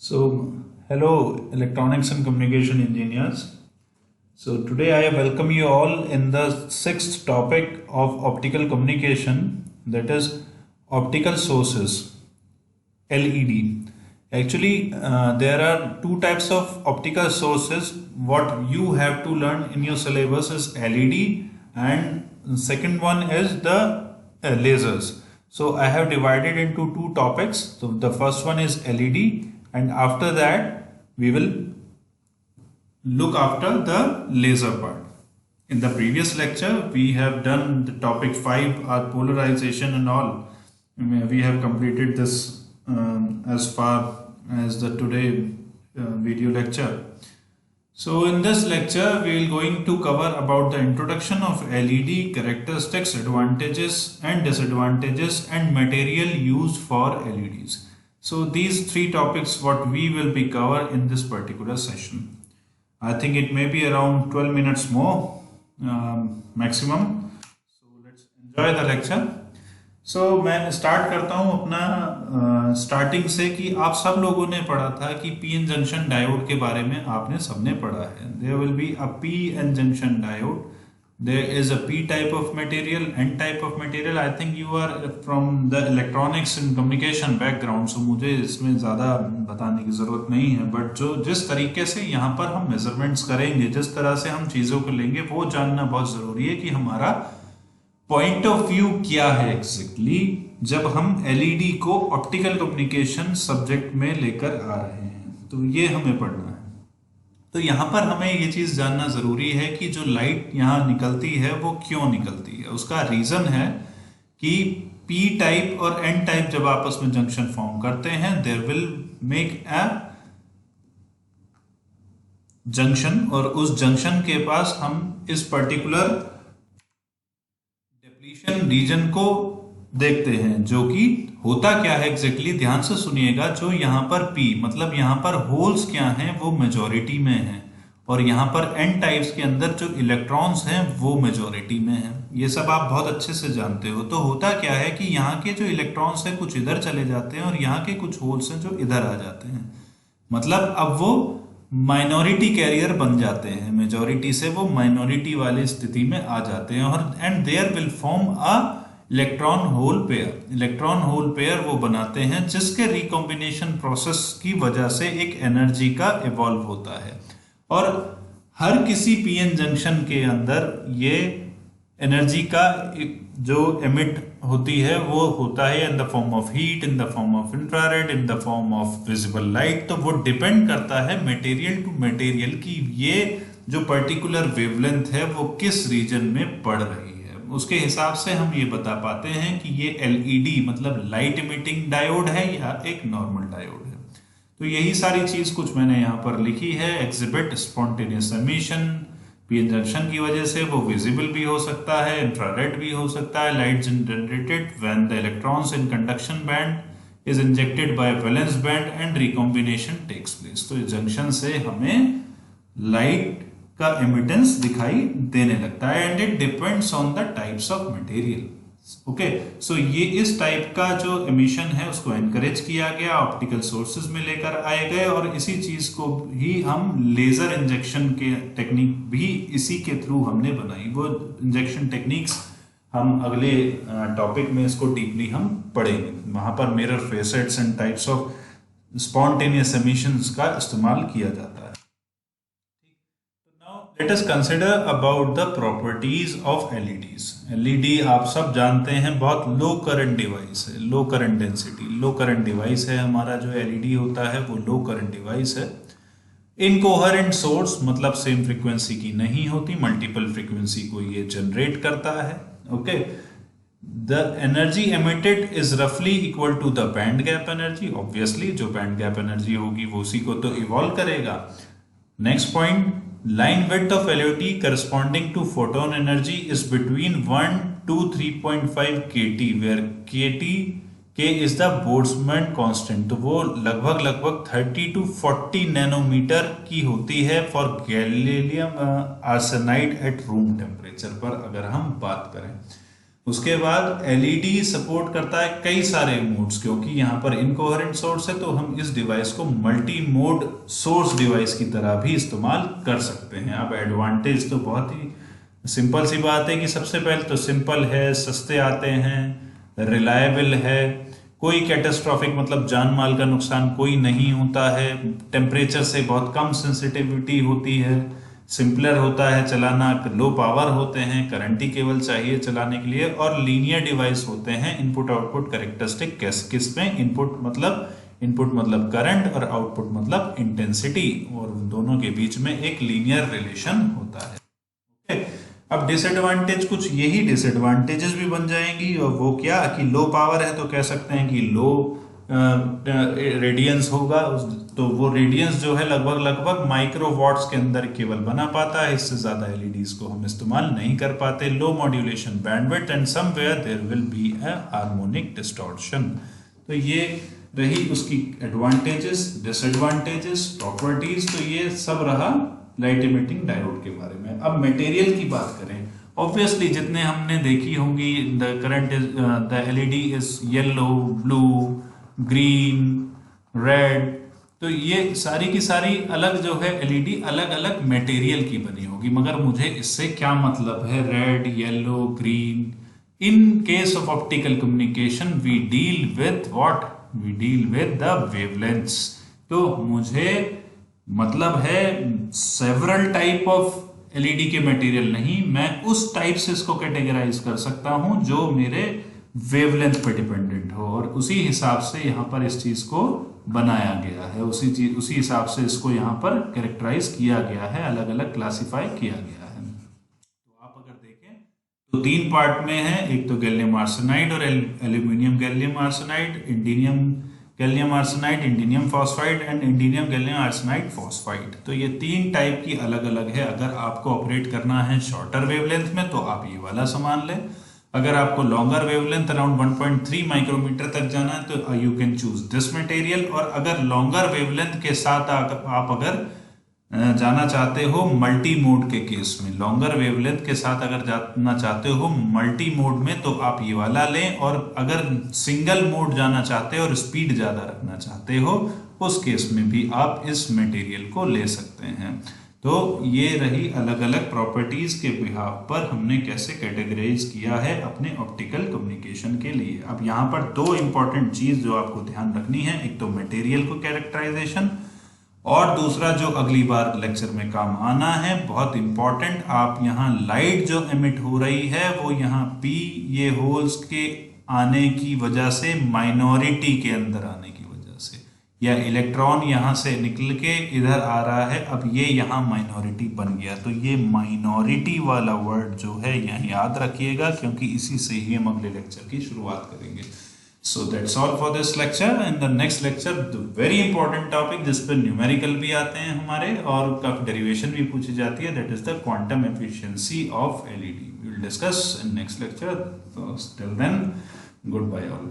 So, hello, electronics and communication engineers. So, today I welcome you all in the sixth topic of optical communication, that is optical sources, LED. Actually, there are two types of optical sources. What you have to learn in your syllabus is LED, and second one is the lasers. So I have divided into two topics. So the first one is LED, and after that we will look after the laser part. In the previous lecture we have done the topic 5, our polarization and all. We have completed this as far as the today video lecture. So in this lecture we will going to cover about the introduction of LED, characteristics, advantages and disadvantages, and material used for LEDs. So these three topics what we will be covered in this particular session. I think it may be around 12 minutes more maximum. So let's enjoy the lecture. So मैं start करता हूँ अपना starting से कि आप सब लोगों ने पढ़ा था कि पीएन जंक्शन डायोड के बारे में आपने सबने पढ़ा है. There will be a PN junction diode, there is a P type of material, N type of material. I think you are from the electronics and communication background, so मुझे इसमें ज़्यादा बताने की ज़रूरत नहीं है. बट जो जिस तरीके से यहाँ पर हम मेजरमेंट्स करेंगे, जिस तरह से हम चीज़ों को लेंगे, वो जानना बहुत ज़रूरी है कि हमारा पॉइंट ऑफ व्यू क्या है एग्जैक्टली जब हम एलईडी को ऑप्टिकल कम्युनिकेशन सब्जेक्ट में लेकर आ रहे हैं. तो ये हमें पढ़ना है. तो यहाँ पर हमें ये चीज़ जानना ज़रूरी है कि जो लाइट यहाँ निकलती है वो क्यों निकलती है. उसका रीज़न है कि पी टाइप और एन टाइप जब आपस में जंक्शन फॉर्म करते हैं, there will make a junction, और उस जंक्शन के पास हम इस पर्टिकुलर रीजन को देखते हैं, जो कि होता क्या है एग्जैक्टली. ध्यान से सुनिएगा. जो यहाँ पर P मतलब यहाँ पर होल्स क्या हैं वो मेजॉरिटी में हैं, और यहाँ पर N टाइप्स के अंदर जो इलेक्ट्रॉन्स हैं वो मेजॉरिटी में हैं. ये सब आप बहुत अच्छे से जानते हो. तो होता क्या है कि यहाँ के जो इलेक्ट्रॉन्स हैं कुछ इधर चले जाते हैं, और यहाँ के कुछ होल्स हैं जो इधर आ जाते हैं. मतलब अब वो माइनॉरिटी कैरियर बन जाते हैं, मेजॉरिटी से वो माइनॉरिटी वाली स्थिति में आ जाते हैं. और and there will form a electron hole pair. Electron hole pair वो बनाते हैं जिसके रिकॉम्बिनेशन प्रोसेस की वजह से एक एनर्जी का इवॉल्व होता है. और हर किसी पीएन जंक्शन के अंदर ये एनर्जी का जो एमिट होती है वो होता है in the form of heat, in the form of infrared, in the form of visible light. तो वो डिपेंड करता है मटेरियल टू मटेरियल की ये जो पर्टिकुलर वेवलेंथ है वो किस रीजन में पड़ रही है. उसके हिसाब से हम ये बता पाते हैं कि ये एलईडी मतलब लाइट इमिटिंग डायोड है या एक नॉर्मल डायोड है. तो यही सारी चीज कुछ मैंने यहाँ पर लिखी है. Exhibit spontaneous emission. PN junction की वजह से वो विजिबल भी हो सकता है, इंफ्रारेड भी हो सकता है. Light generated when the electrons in conduction band is injected by valence band and recombination takes place. तो जंक्शन से हमें लाइट का एमिटेंस दिखाई देने लगता है, and it depends on the types of material. Okay, so ये इस टाइप का जो एमिशन है उसको एनकरेज किया गया, ऑप्टिकल सोर्सेज में लेकर आए गए, और इसी चीज को ही हम लेजर इंजेक्शन के टेक्निक भी इसी के थ्रू हमने बनाई. वो इंजेक्शन टेक्निक्स हम अगले टॉपिक में इसको डीपली हम पढ़ेंगे. वहां पर mirror facets and types of spontaneous emissions का इस्तेमाल किया जाता है. Let us consider about the properties of LEDs. LED आप सब जानते हैं बहुत लो करंट डिवाइस है, लो करंट डेंसिटी, लो करंट डिवाइस है. हमारा जो LED होता है वो लो करंट डिवाइस है. इनकोहेरेंट सोर्स मतलब सेम फ्रीक्वेंसी की नहीं होती, मल्टीपल फ्रीक्वेंसी को ये जनरेट करता है. Okay, the energy emitted is रफली equal to the band gap energy. Obviously जो बैंड गैप एनर्जी होगी वो उसी को तो इवॉल्व करेगा. Next point, line width of LED corresponding to photon energy is between 1 to 3.5 kT, where K is the Boltzmann constant. तो वो लगभग 30 to 40 नैनोमीटर की होती है for gallium arsenide at room temperature पर अगर हम बात करें. उसके बाद एलईडी सपोर्ट करता है कई सारे मोड्स, क्योंकि यहाँ पर इनकोहेरेंट सोर्स है तो हम इस डिवाइस को मल्टी मोड सोर्स डिवाइस की तरह भी इस्तेमाल कर सकते हैं। अब एडवांटेज तो बहुत ही सिंपल सी बात है कि सबसे पहले तो सिंपल है, सस्ते आते हैं, रिलायबल है, कोई कैटेस्ट्रॉफिक मतलब जान माल का नुकसान कोई नहीं होता है, टेम्परेचर से बहुत कम सेंसिटिविटी होती है, सिंपलर होता है चलाना, लो पावर होते हैं, करंट ही केवल चाहिए चलाने के लिए, और लीनियर डिवाइस होते हैं। इनपुट आउटपुट कैरेक्टरिस्टिक किस में इनपुट मतलब करंट और आउटपुट मतलब इंटेंसिटी, और दोनों के बीच में एक लीनियर रिलेशन होता है। अब डिसएडवांटेज कुछ यही डिसएडवांटेजेस भी बन जाएंगी, और वो क्या कि लो पावर है तो कह सकते हैं कि लो रेडियंस होगा, तो वो रेडियंस जो है लगभग माइक्रोवॉट्स के अंदर केवल बना पाता है, इससे ज्यादा एलईडीज को हम इस्तेमाल नहीं कर पाते। Low modulation bandwidth and somewhere there will be a harmonic distortion. तो ये रही उसकी एडवांटेजेस, डिसएडवांटेजेस, प्रॉपर्टीज, तो ये सब रहा लाइट इमिटिंग डायोड के बारे में। अब मटेरियल की बात करें, ऑब्वियसली जितने हमने देखी होंगी, the current is the LED is yellow, blue, green, red, तो ये सारी की सारी अलग जो है एलईडी अलग अलग मटेरियल की बनी होगी। मगर मुझे इससे क्या मतलब है, red, yellow, green? In case of optical communication we deal with what, we deal with the wavelengths. तो मुझे मतलब है सेवरल टाइप ऑफ एलईडी के मटेरियल नहीं, मैं उस टाइप से इसको कैटेगराइज कर सकता हूं जो मेरे वेवलेंथ पे डिपेंडेंट हो, और उसी हिसाब से यहां पर इस चीज को बनाया गया है, उसी हिसाब से इसको यहां पर कैरेक्टराइज किया गया है, अलग अलग क्लासिफाई किया गया है। तो आप अगर देखें तो तीन पार्ट में है, एक तो गैलियम आर्सेनाइड और aluminium gallium arsenide, indium gallium arsenide, indium phosphide and indium gallium arsenide phosphide. तो ये तीन टाइप की अलग अलग है। अगर आपको ऑपरेट करना है शॉर्टर वेवलेंथ में तो आप ये वाला सामान लें, अगर आपको लॉन्गर वेवलेंथ अराउंड 1.3 माइक्रोमीटर तक जाना है तो you can choose this material, और अगर लॉन्गर वेवलेंथ के साथ आप अगर जाना चाहते हो मल्टी मोड के केस में, लॉन्गर वेवलेंथ के साथ अगर जाना चाहते हो मल्टी मोड में तो आप ये वाला लें, और अगर सिंगल मोड जाना चाहते हो और स्पीड ज्यादा रखना चाहते हो उस केस में भी आप इस मटेरियल को ले सकते हैं। तो ये रही अलग अलग प्रॉपर्टीज के बिहाफ पर हमने कैसे कैटेगराइज किया है अपने ऑप्टिकल कम्युनिकेशन के लिए। अब यहाँ पर दो इंपॉर्टेंट चीज जो आपको ध्यान रखनी है, एक तो मटेरियल को कैरेक्टराइजेशन, और दूसरा जो अगली बार लेक्चर में काम आना है बहुत इंपॉर्टेंट, आप यहाँ लाइट जो एमिट हो रही है वो यहाँ पी ये होल्स के आने की वजह से, माइनॉरिटी के अंदर आने की वजह से, या इलेक्ट्रॉन यहाँ से निकल के इधर आ रहा है, अब ये यहाँ माइनॉरिटी बन गया। तो ये माइनॉरिटी वाला वर्ड जो है यहाँ याद रखिएगा, क्योंकि इसी से ही हम अगले लेक्चर की शुरुआत करेंगे। So that's all for this lecture. In the next lecture, the very important topic जिस पर न्यूमेरिकल भी आते हैं हमारे और काफी डेरिवेशन भी पूछी जाती है, that is the quantum efficiency of LED. We will discuss in next lecture. So till then, goodbye all.